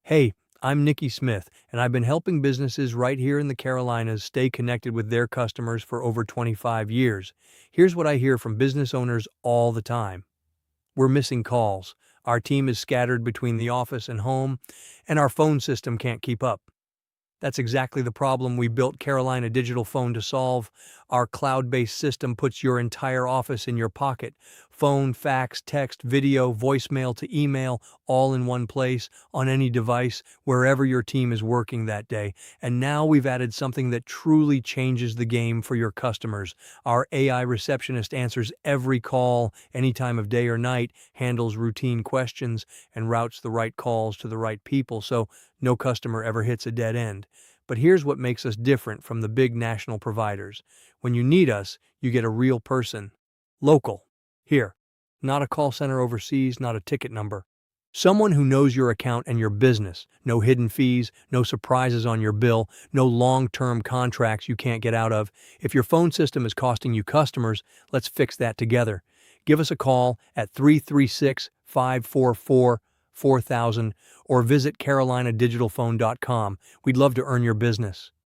Hey, I'm Nicky Smith, and I've been helping businesses right here in the Carolinas stay connected with their customers for over 25 years. Here's what I hear from business owners all the time. We're missing calls. Our team is scattered between the office and home, and our phone system can't keep up. That's exactly the problem we built Carolina Digital Phone to solve. Our cloud-based system puts your entire office in your pocket. Phone, fax, text, video, voicemail to email, all in one place, on any device, wherever your team is working that day. And now we've added something that truly changes the game for your customers. Our AI receptionist answers every call, any time of day or night, handles routine questions, and routes the right calls to the right people, so no customer ever hits a dead end. But here's what makes us different from the big national providers. When you need us, you get a real person. Local. Here. Not a call center overseas, not a ticket number. Someone who knows your account and your business. No hidden fees, no surprises on your bill, no long-term contracts you can't get out of. If your phone system is costing you customers, let's fix that together. Give us a call at 336-544-4000 or visit carolinadigitalphone.com. We'd love to earn your business.